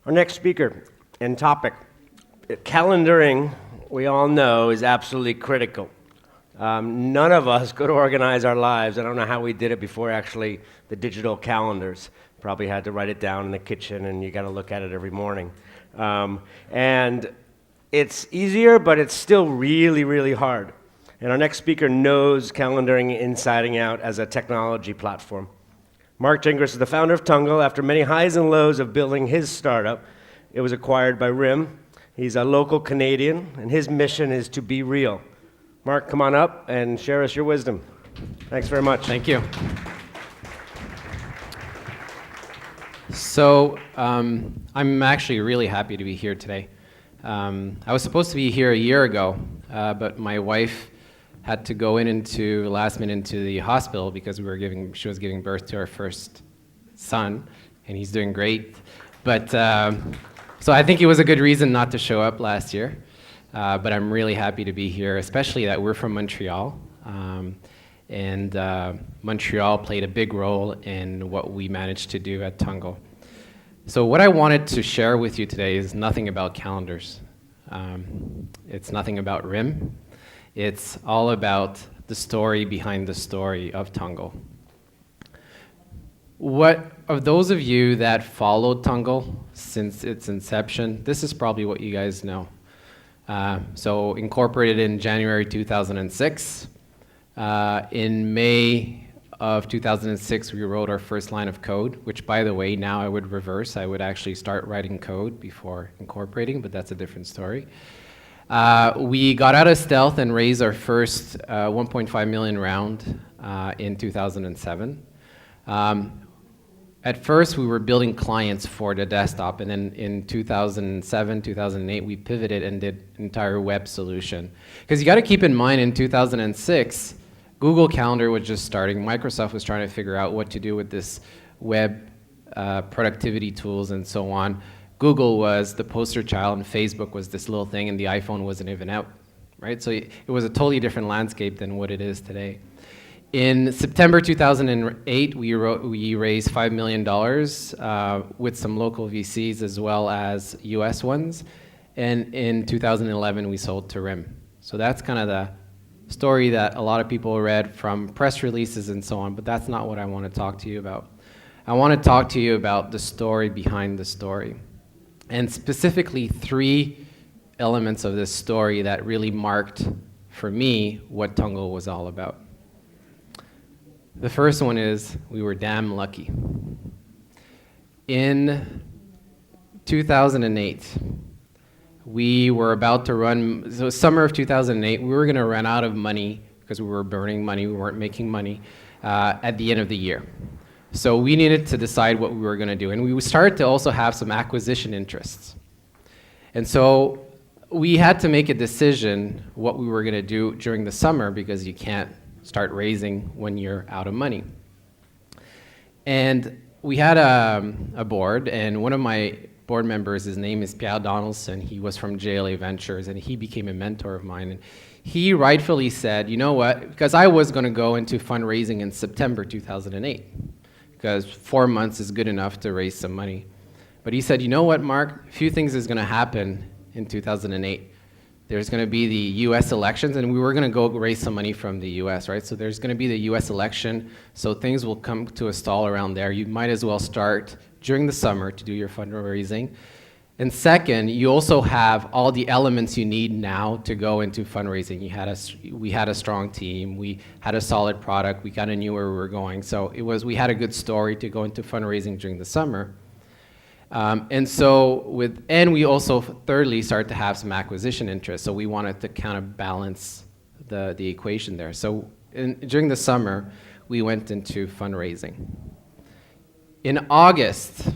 Our next speaker and topic, calendaring, we all know, is absolutely critical. None of us could organize our lives. I don't know how we did it before actually the digital calendars. Probably had to write it down in the kitchen and you got to look at it every morning. And it's easier, but it's still really, really hard. And our next speaker knows calendaring inside and out as a technology platform. Marc is the founder of Tungle. After many highs and lows of building his startup, it was acquired by RIM. He's a local Canadian, and his mission is to be real. Marc, come on up and share us your wisdom. Thanks very much. Thank you. So I'm actually really happy to be here today. I was supposed to be here a year ago, but my wife had to go last minute into the hospital because she was giving birth to our first son, and he's doing great. But so I think it was a good reason not to show up last year. But I'm really happy to be here, especially that we're from Montreal. And Montreal played a big role in what we managed to do at Tungle. So what I wanted to share with you today is nothing about calendars. It's nothing about RIM. It's all about the story behind the story of Tungle. Of those of you that followed Tungle since its inception, this is probably what you guys know. So incorporated in January 2006. In May of 2006, we wrote our first line of code, which, by the way, now I would reverse. I would actually start writing code before incorporating, but that's a different story. We got out of stealth and raised our first 1.5 million round in 2007. At first, we were building clients for the desktop, and then in 2007, 2008, we pivoted and did an entire web solution. Because you got to keep in mind, in 2006, Google Calendar was just starting. Microsoft was trying to figure out what to do with this web productivity tools and so on. Google was the poster child, and Facebook was this little thing, and the iPhone wasn't even out, right? So it was a totally different landscape than what it is today. In September 2008, we raised $5 million with some local VCs as well as US ones. And in 2011, we sold to RIM. So that's kind of the story that a lot of people read from press releases and so on, but that's not what I want to talk to you about. I want to talk to you about the story behind the story. And specifically 3 elements of this story that really marked, for me, what Tungle was all about. The first one is we were damn lucky. In 2008, we were about to run, so summer of 2008, we were going to run out of money because we were burning money, we weren't making money at the end of the year. So we needed to decide what we were going to do. And we started to also have some acquisition interests. And so we had to make a decision what we were going to do during the summer because you can't start raising when you're out of money. And we had a board, and one of my board members, his name is Pierre Donaldson. He was from JLA Ventures, and he became a mentor of mine. And he rightfully said, you know what, because I was going to go into fundraising in September 2008, because 4 months is good enough to raise some money. But he said, you know what, Marc, a few things is going to happen in 2008. There's going to be the US elections, and we were going to go raise some money from the US, right? So there's going to be the US election, so things will come to a stall around there. You might as well start during the summer to do your fundraising. And second, you also have all the elements you need now to go into fundraising. We had a strong team, we had a solid product, we kind of knew where we were going. So we had a good story to go into fundraising during the summer. And we also thirdly started to have some acquisition interest. So we wanted to kind of balance the equation there. So during the summer, we went into fundraising. In August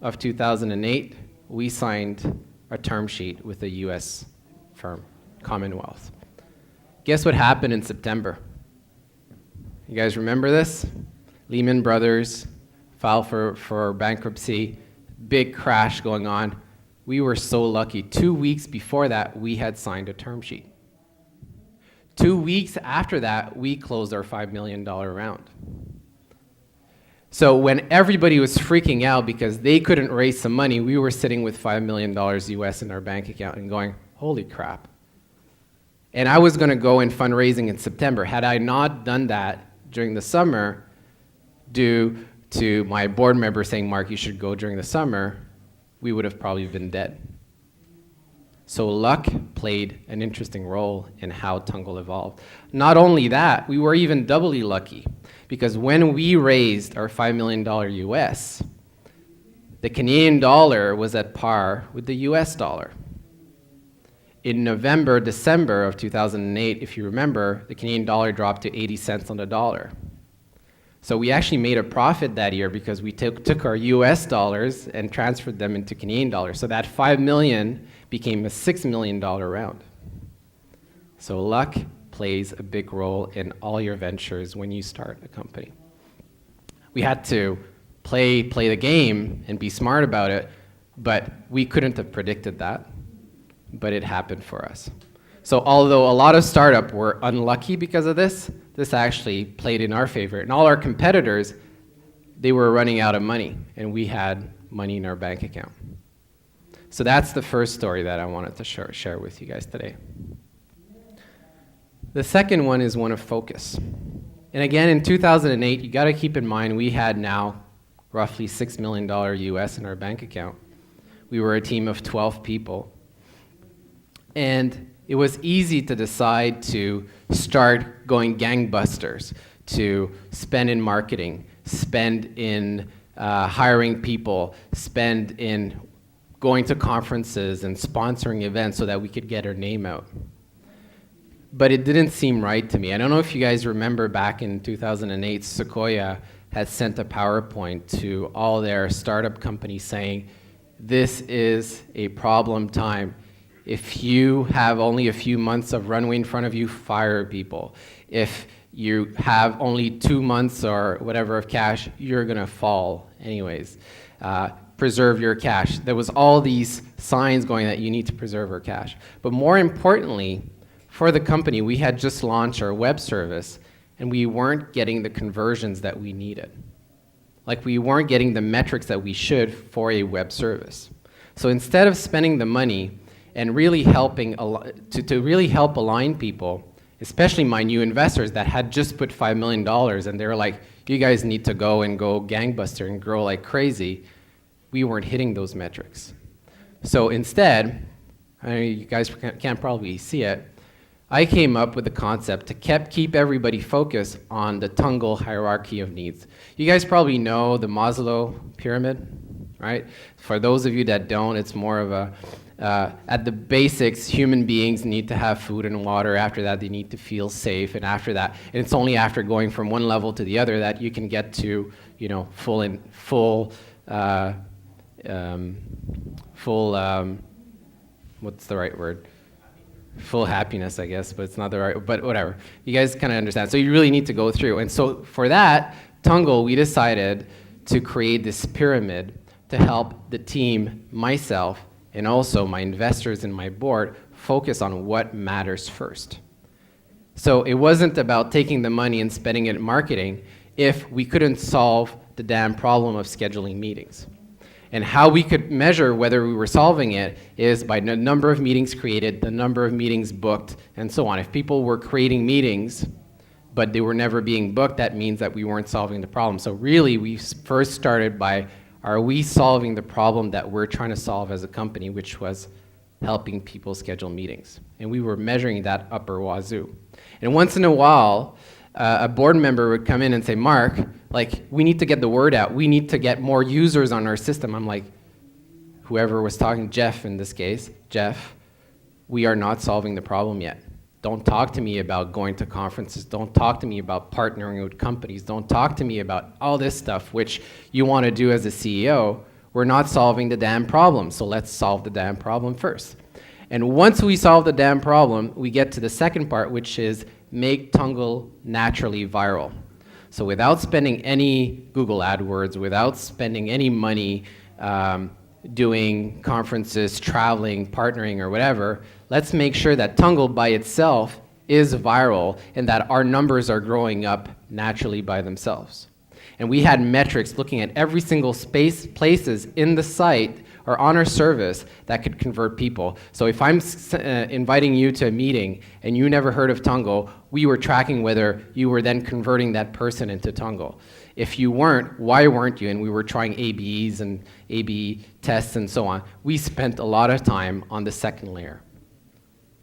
of 2008, we signed a term sheet with a US firm, Commonwealth. Guess what happened in September? You guys remember this? Lehman Brothers filed for bankruptcy. Big crash going on. We were so lucky. 2 weeks before that, we had signed a term sheet. 2 weeks after that, we closed our $5 million round. So when everybody was freaking out because they couldn't raise some money, we were sitting with $5 million US in our bank account and going, holy crap. And I was going to go in fundraising in September. Had I not done that during the summer, due to my board member saying, Mark, you should go during the summer, we would have probably been dead. So luck played an interesting role in how Tungle evolved. Not only that, we were even doubly lucky, because when we raised our $5 million US, the Canadian dollar was at par with the US dollar. In November, December of 2008, if you remember, the Canadian dollar dropped to 80 cents on the dollar. So we actually made a profit that year because we took our US dollars and transferred them into Canadian dollars. So that 5 million became a $6 million round. So luck plays a big role in all your ventures when you start a company. We had to play the game and be smart about it, but we couldn't have predicted that. But it happened for us. So although a lot of startups were unlucky because of this, this actually played in our favor. And all our competitors, they were running out of money, and we had money in our bank account. So that's the first story that I wanted to share with you guys today. The second one is one of focus. And again, in 2008, you got to keep in mind we had now roughly $6 million US in our bank account. We were a team of 12 people. And it was easy to decide to start going gangbusters, to spend in marketing, spend in hiring people, spend in going to conferences and sponsoring events so that we could get our name out. But it didn't seem right to me. I don't know if you guys remember back in 2008, Sequoia had sent a PowerPoint to all their startup companies saying, this is a problem time. If you have only a few months of runway in front of you, fire people. If you have only 2 months or whatever of cash, you're gonna fall anyways. Preserve your cash. There was all these signs going that you need to preserve your cash. But more importantly, for the company, we had just launched our web service and we weren't getting the conversions that we needed. Like we weren't getting the metrics that we should for a web service. So instead of spending the money and really helping to really help align people, especially my new investors that had just put $5 million and they were like, you guys need to go gangbuster and grow like crazy, we weren't hitting those metrics. So instead, you guys can't probably see it, I came up with the concept to keep everybody focused on the Tungle hierarchy of needs. You guys probably know the Mozilla Pyramid, right? For those of you that don't, it's more of a at the basics, human beings need to have food and water. After that, they need to feel safe. And after that, and it's only after going from one level to the other that you can get to, you know, what's the right word? Full happiness, I guess, but it's not the right, but whatever. You guys kind of understand. So you really need to go through. And so for that, Tungle, we decided to create this pyramid to help the team, myself, and also my investors and my board focus on what matters first. So it wasn't about taking the money and spending it in marketing if we couldn't solve the damn problem of scheduling meetings. And how we could measure whether we were solving it is by the number of meetings created, the number of meetings booked, and so on. If people were creating meetings, but they were never being booked, that means that we weren't solving the problem. So really, we first started by, are we solving the problem that we're trying to solve as a company, which was helping people schedule meetings? And we were measuring that upper wazoo. And once in a while, a board member would come in and say, Mark, like, we need to get the word out. We need to get more users on our system. I'm like, whoever was talking, Jeff in this case, Jeff, we are not solving the problem yet. Don't talk to me about going to conferences. Don't talk to me about partnering with companies. Don't talk to me about all this stuff, which you want to do as a CEO. We're not solving the damn problem, so let's solve the damn problem first. And once we solve the damn problem, we get to the second part, which is make Tungle naturally viral. So without spending any Google AdWords, without spending any money doing conferences, traveling, partnering, or whatever, let's make sure that Tungle by itself is viral and that our numbers are growing up naturally by themselves. And we had metrics looking at every single places in the site or on our service that could convert people. So if I'm inviting you to a meeting and you never heard of Tungle, we were tracking whether you were then converting that person into Tungle. If you weren't, why weren't you? And we were trying ABs and AB tests and so on. We spent a lot of time on the second layer,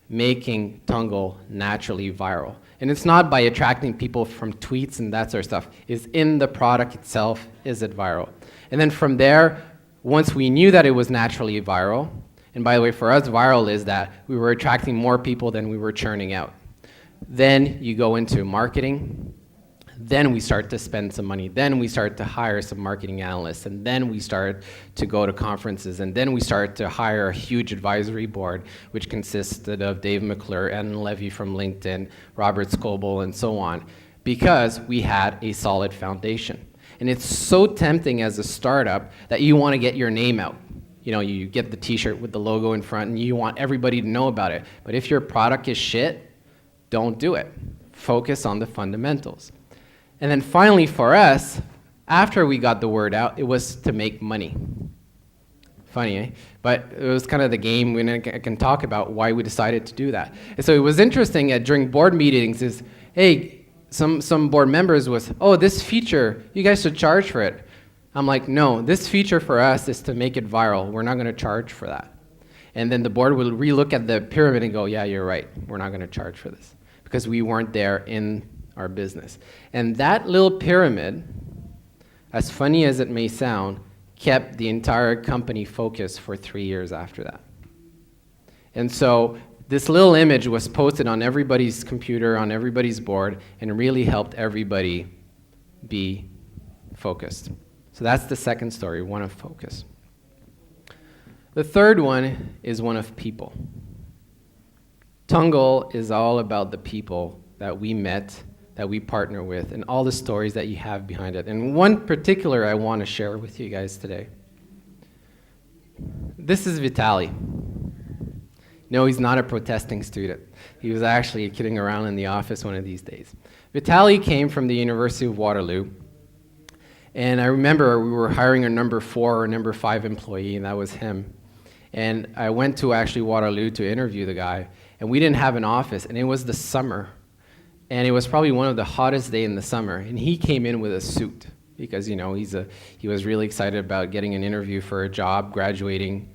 making Tungle naturally viral. And it's not by attracting people from tweets and that sort of stuff. It's in the product itself, is it viral? And then from there, once we knew that it was naturally viral, and by the way, for us, viral is that we were attracting more people than we were churning out. Then you go into marketing. Then we start to spend some money. Then we start to hire some marketing analysts. And then we start to go to conferences. And then we start to hire a huge advisory board, which consisted of Dave McClure, Ann Levy from LinkedIn, Robert Scoble, and so on, because we had a solid foundation. And it's so tempting as a startup that you want to get your name out. You know, you get the t-shirt with the logo in front and you want everybody to know about it. But if your product is shit, don't do it. Focus on the fundamentals. And then finally for us, after we got the word out, it was to make money. Funny, eh? But it was kind of the game, and I can talk about why we decided to do that. And so it was interesting during board meetings is, hey, some board members was, oh, this feature, you guys should charge for it. I'm like, no, this feature for us is to make it viral. We're not going to charge for that. And then the board will relook at the pyramid and go, yeah, you're right. We're not going to charge for this because we weren't there in our business. And that little pyramid, as funny as it may sound, kept the entire company focused for 3 years after that. And so this little image was posted on everybody's computer, on everybody's board, and really helped everybody be focused. So that's the second story, one of focus. The third one is one of people. Tungle is all about the people that we met, that we partner with, and all the stories that you have behind it. And one particular I want to share with you guys today. This is Vitaly. No, he's not a protesting student. He was actually kidding around in the office one of these days. Vitaly came from the University of Waterloo. And I remember we were hiring a number 4 or number 5 employee, and that was him. And I went to actually Waterloo to interview the guy, and we didn't have an office, and it was the summer. And it was probably one of the hottest days in the summer, and he came in with a suit because, you know, he was really excited about getting an interview for a job, graduating.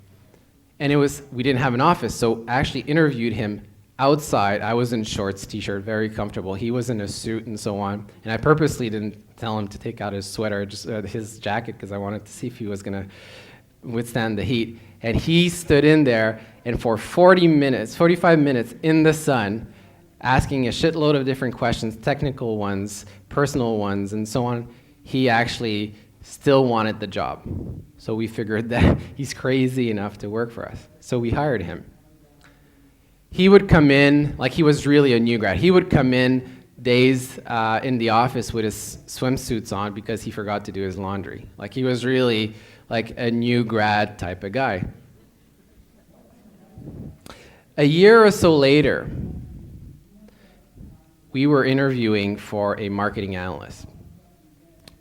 And we didn't have an office, so I actually interviewed him outside. I was in shorts, t-shirt, very comfortable. He was in a suit and so on. And I purposely didn't tell him to take out his sweater, just his jacket, because I wanted to see if he was going to withstand the heat. And he stood in there, and for 45 minutes in the sun, asking a shitload of different questions, technical ones, personal ones, and so on, he actually still wanted the job. So we figured that he's crazy enough to work for us. So we hired him. He would come in, like he was really a new grad. He would come in days in the office with his swimsuits on because he forgot to do his laundry. Like he was really like a new grad type of guy. A year or so later, we were interviewing for a marketing analyst.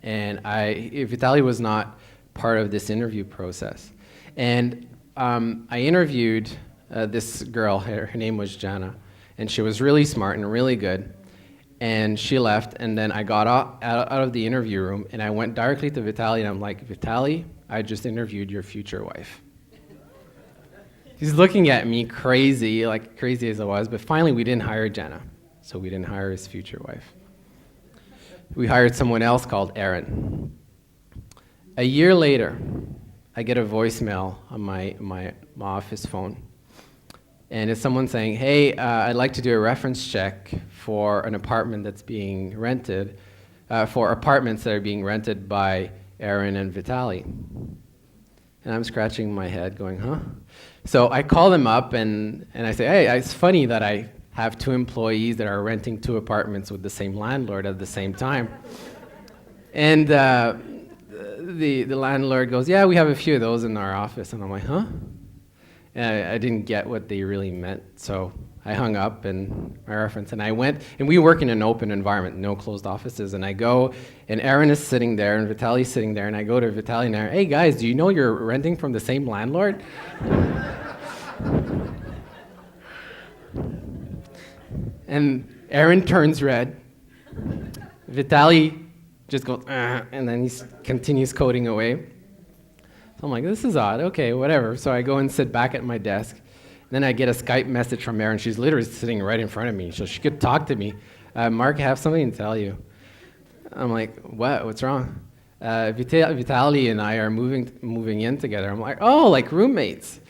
And Vitaly was not part of this interview process. And I interviewed this girl, her name was Jana, and she was really smart and really good. And she left, and then I got out of the interview room, and I went directly to Vitaly, and I'm like, Vitaly, I just interviewed your future wife. He's looking at me crazy, like crazy as I was, but finally we didn't hire Jana, so we didn't hire his future wife. We hired someone else called Aaron. A year later, I get a voicemail on my office phone. And it's someone saying, hey, I'd like to do a reference check for an apartment that's being rented, for apartments that are being rented by Aaron and Vitaly. And I'm scratching my head going, huh? So I call them up and I say, hey, it's funny that I have 2 employees that are renting 2 apartments with the same landlord at the same time. And the landlord goes, yeah, we have a few of those in our office. And I'm like, huh? And I didn't get what they really meant, so I hung up and my reference, and I went, and we work in an open environment, no closed offices, and I go, and Aaron is sitting there, and Vitaly's sitting there, and I go to Vitaly and Aaron, hey guys, do you know you're renting from the same landlord? And Aaron turns red. Vitaly just goes, and then he continues coding away. So I'm like, this is odd. Okay, whatever. So I go and sit back at my desk. Then I get a Skype message from Erin. She's literally sitting right in front of me, so she could talk to me. Marc, I have something to tell you. I'm like, what? What's wrong? Vitaly and I are moving in together. I'm like, oh, like roommates.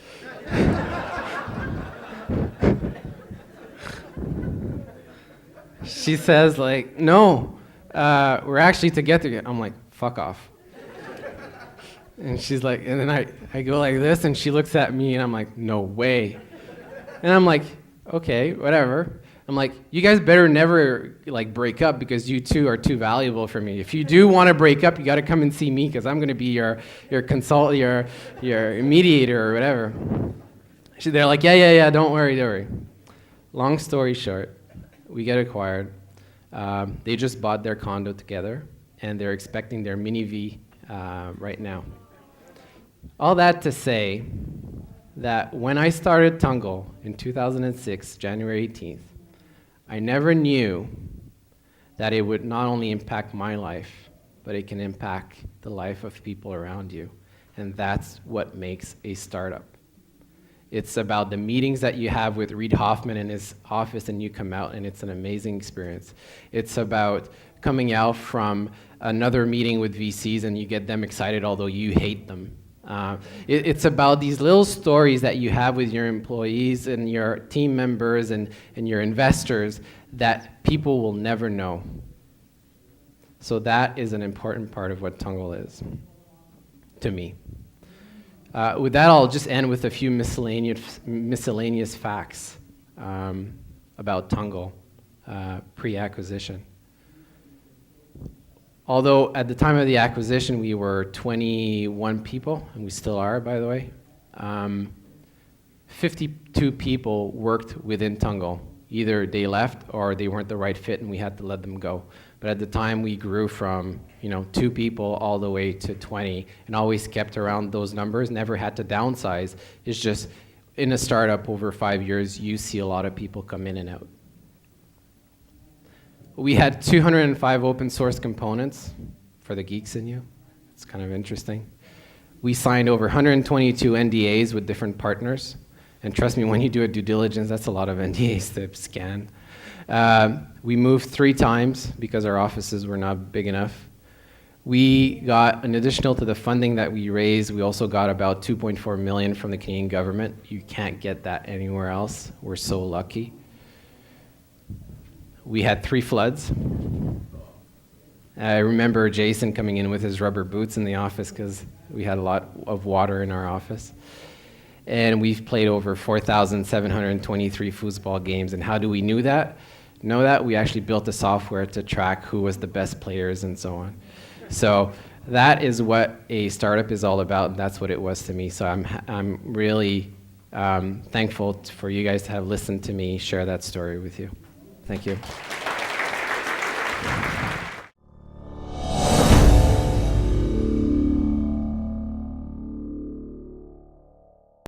She says, like, no, we're actually together. I'm like, fuck off. And she's like, and then I go like this, and she looks at me, and I'm like, no way. And I'm like, okay, whatever. I'm like, you guys better never like break up because you two are too valuable for me. If you do want to break up, you got to come and see me because I'm going to be your mediator or whatever. They're like, yeah, don't worry. Long story short, we get acquired. They just bought their condo together, and they're expecting their mini V right now. All that to say that when I started Tungle in 2006, January 18th, I never knew that it would not only impact my life, but it can impact the life of people around you. And that's what makes a startup. It's about the meetings that you have with Reid Hoffman in his office and you come out and it's an amazing experience. It's about coming out from another meeting with VCs and you get them excited although you hate them. It's about these little stories that you have with your employees and your team members and your investors that people will never know. So that is an important part of what Tungle is, to me. With that, I'll just end with a few miscellaneous facts about Tungle pre-acquisition. Although at the time of the acquisition, we were 21 people, and we still are, by the way. 52 people worked within Tungle. Either they left or they weren't the right fit, and we had to let them go. But at the time, we grew from 2 people all the way to 20, and always kept around those numbers. Never had to downsize. It's just in a startup over 5 years, you see a lot of people come in and out. We had 205 open source components for the geeks in you. It's kind of interesting. We signed over 122 NDAs with different partners. And trust me, when you do a due diligence, that's a lot of NDAs to scan. We moved 3 times because our offices were not big enough. We got, an additional to the funding that we raised, we also got about $2.4 million from the Canadian government. You can't get that anywhere else. We're so lucky. We had 3 floods. I remember Jason coming in with his rubber boots in the office because we had a lot of water in our office. And we've played over 4,723 foosball games. And how do we know that? We actually built a software to track who was the best players and so on. So that is what a startup is all about, and that's what it was to me. So I'm really thankful for you guys to have listened to me share that story with you. Thank you.